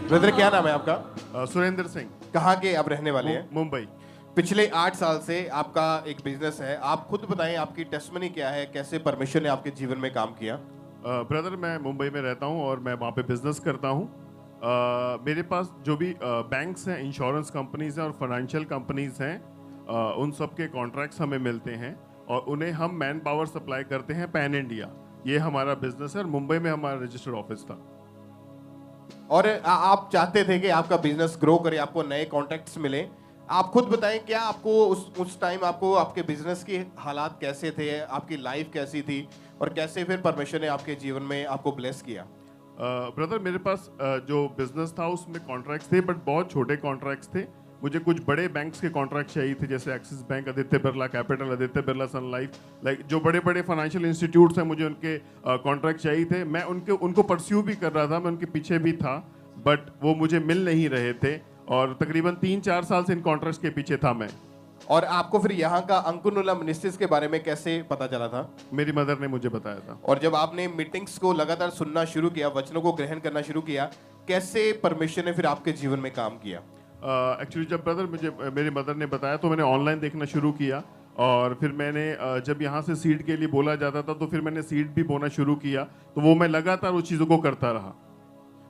Brother क्या नाम है आपका? सुरेंद्र सिंह। कहाँ के आप रहने वाले हैं? मुंबई। पिछले 8 साल से आपका एक बिजनेस है, आप खुद बताएं आपकी टेस्टमनी क्या है, कैसे परमेश्वर ने आपके जीवन में काम किया? ब्रदर मैं मुंबई में रहता हूँ और मैं वहाँ पे बिजनेस करता हूँ। मेरे पास जो भी बैंक्स हैं, इंश्योरेंस कंपनीज हैं और फाइनेंशियल कंपनीज हैं, उन सब के कॉन्ट्रैक्ट्स हमें मिलते हैं और उन्हें हम मैन पावर सप्लाई करते हैं पैन इंडिया। ये हमारा बिजनेस है और मुंबई में हमारा रजिस्टर्ड ऑफिस था। और आप चाहते थे कि आपका बिजनेस ग्रो करे, आपको नए कॉन्टैक्ट्स मिले। आप खुद बताएं क्या आपको उस टाइम आपको आपके बिजनेस के हालात कैसे थे, आपकी लाइफ कैसी थी और कैसे फिर परमेश्वर ने आपके जीवन में आपको ब्लेस किया? ब्रदर मेरे पास जो बिजनेस था उसमें कॉन्ट्रैक्ट्स थे, बट बहुत छोटे कॉन्ट्रैक्ट्स थे। मुझे कुछ बड़े बैंक्स के कॉन्ट्रैक्ट चाहिए थे, जैसे Axis Bank, Aditya Birla Capital, Aditya Birla Sun Life, like जो बड़े बड़े फाइनेंशियल इंस्टीट्यूट्स हैं, मुझे उनके कॉन्ट्रैक्ट चाहिए थे। मैं उनको परस्यू भी कर रहा था, मैं उनके पीछे भी था, बट वो मुझे मिल नहीं रहे थे और तकरीबन 3-4 साल से इन कॉन्ट्रैक्ट्स के पीछे था मैं। और आपको फिर यहाँ का अंकुनुला मिनिस्ट्रीज के बारे में कैसे पता चला था? मेरी मदर ने मुझे बताया था। और जब आपने मीटिंग्स को लगातार सुनना शुरू किया, वचनों को ग्रहण करना शुरू किया, कैसे परमेश्वर ने फिर आपके जीवन में काम किया? एक्चुअली जब ब्रदर मुझे मेरी मदर ने बताया तो मैंने ऑनलाइन देखना शुरू किया और फिर मैंने जब यहाँ से सीड के लिए बोला जाता था तो फिर मैंने सीड भी बोना शुरू किया, तो वो मैं लगातार उस चीज़ों को करता रहा।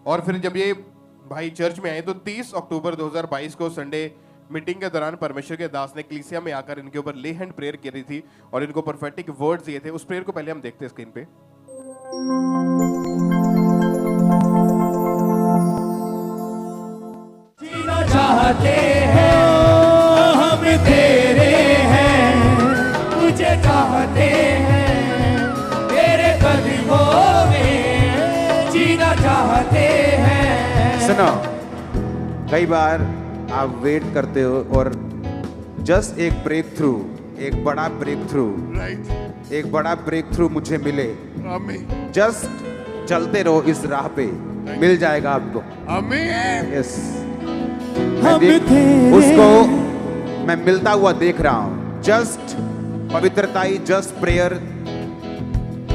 और फिर जब ये भाई चर्च में आए तो 30 अक्टूबर 2022 को संडे मीटिंग के दौरान परमेश्वर के दास ने कलीसिया में आकर इनके ऊपर ले हैंड प्रेयर करी थी और इनको प्रोफेटिक वर्ड्स दिए थे। उस प्रेयर को पहले हम देखते हैं स्क्रीन पे। जीना चाहते हैं हम तेरे हैं, तुझे चाहते हैं तेरे कदमों में जीना चाहते हैं। सुनो, कई बार आप वेट करते हो और जस्ट एक ब्रेक थ्रू, एक बड़ा ब्रेक थ्रू, राइट, एक बड़ा ब्रेक थ्रू मुझे मिले। आमीन, जस्ट चलते रहो इस राह पे, मिल जाएगा आपको। आमीन। यस, हम तेरे उसको मैं मिलता हुआ देख रहा हूँ। जस्ट पवित्रताई, जस्ट प्रेयर।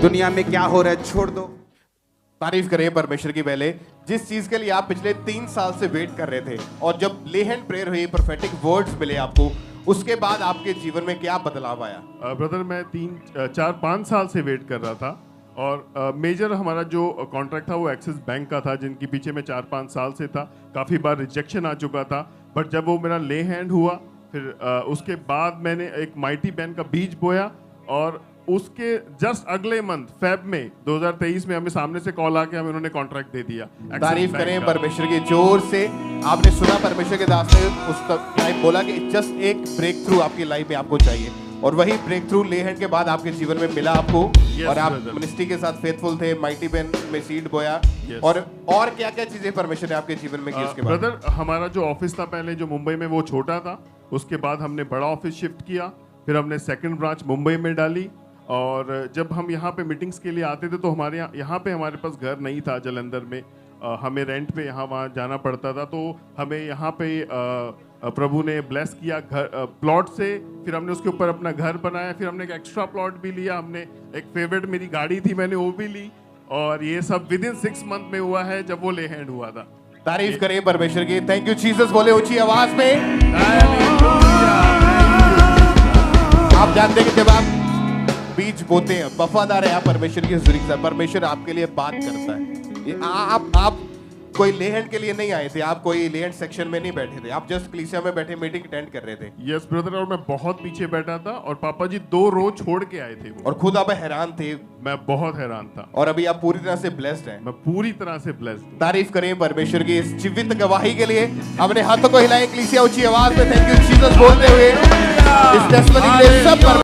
दुनिया में क्या हो रहा है छोड़ दो। तारीफ करें परमेश्वर की। पहले जिस चीज के लिए आप पिछले 3 साल से वेट कर रहे थे और जब ले हैंड प्रेयर हुई, प्रोफेटिक वर्ड्स मिले आपको, उसके बाद आपके जीवन में क्या बदलाव आया? ब्रदर मैं 3-4-5 साल से वेट कर रहा था और मेजर हमारा जो कॉन्ट्रैक्ट था वो एक्सिस बैंक का था, जिनके पीछे मैं 4-5 साल से था। काफ़ी बार रिजेक्शन आ चुका था, बट जब वो मेरा ले हैंड हुआ फिर उसके बाद मैंने एक माइटी बैंक का बीज बोया और उसके जस्ट अगले मंथ फेब में 2023 में हमें सामने से कॉल आके हमें उन्होंने कॉन्ट्रैक्ट दे दिया। तारीफ करें परमेश्वर की जोर से। आपने सुना परमेश्वर के दास ने उस टाइम बोला कि जस्ट एक ब्रेक थ्रू आपकी लाइफ में आपको चाहिए और वही ब्रेक थ्रू ले हैंड के बाद आपके जीवन में मिला आपको। और आप मिनिस्ट्री के साथ फेथफुल थे, माइटी बैंक में सीड बोया। और क्या क्या चीजें परमेश्वर ने आपके जीवन में की उसके बाद? ब्रदर हमारा जो ऑफिस था पहले जो मुंबई में, वो छोटा था। उसके बाद हमने बड़ा ऑफिस शिफ्ट किया, फिर हमने सेकंड ब्रांच मुंबई में डाली और जब हम यहाँ पे मीटिंग्स के लिए आते थे तो हमारे यहाँ पे हमारे पास घर नहीं था जलंधर में, हमें रेंट पे यहाँ वहाँ जाना पड़ता था। तो हमें यहाँ पे प्रभु ने ब्लेस किया घर प्लॉट से, फिर हमने उसके ऊपर अपना घर बनाया, फिर हमने एक एक्स्ट्रा प्लॉट भी लिया, हमने एक फेवरेट मेरी गाड़ी थी मैंने वो भी ली और ये सब विद इन 6 मंथ में हुआ है जब वो ले हैंड हुआ था। तारीफ करें परमेश्वर की। थैंक यू जीसस बोले ऊंची आवाज में। आप जानते हैं कि जब आप बीज बोते हैं, वफादार है आप परमेश्वर की हुजूरी के साथ, परमेश्वर आपके लिए बात करता है। ये आप कोई ले हैंड के लिए नहीं आए थे, आप कोई ले हैंड सेक्शन में नहीं बैठे थे, आप जस्ट कलीसिया में बैठे मीटिंग अटेंड कर रहे थे। यस ब्रदर, और मैं बहुत पीछे बैठा था और पापा जी 2 रो छोड़ के आए थे वो। और खुद आप हैरान थे। मैं बहुत हैरान था। और अभी आप पूरी तरह से ब्लेस्ड हैं। मैं पूरी तरह से ब्लेस्ड हूं। तारीफ करें परमेश्वर की इस जीवित गवाही के लिए। अपने हाथों को हिलाएं कलीसिया ऊंची आवाज में थैंक यू जीसस बोलते हुए। इस टेस्टिमनी के लिए सब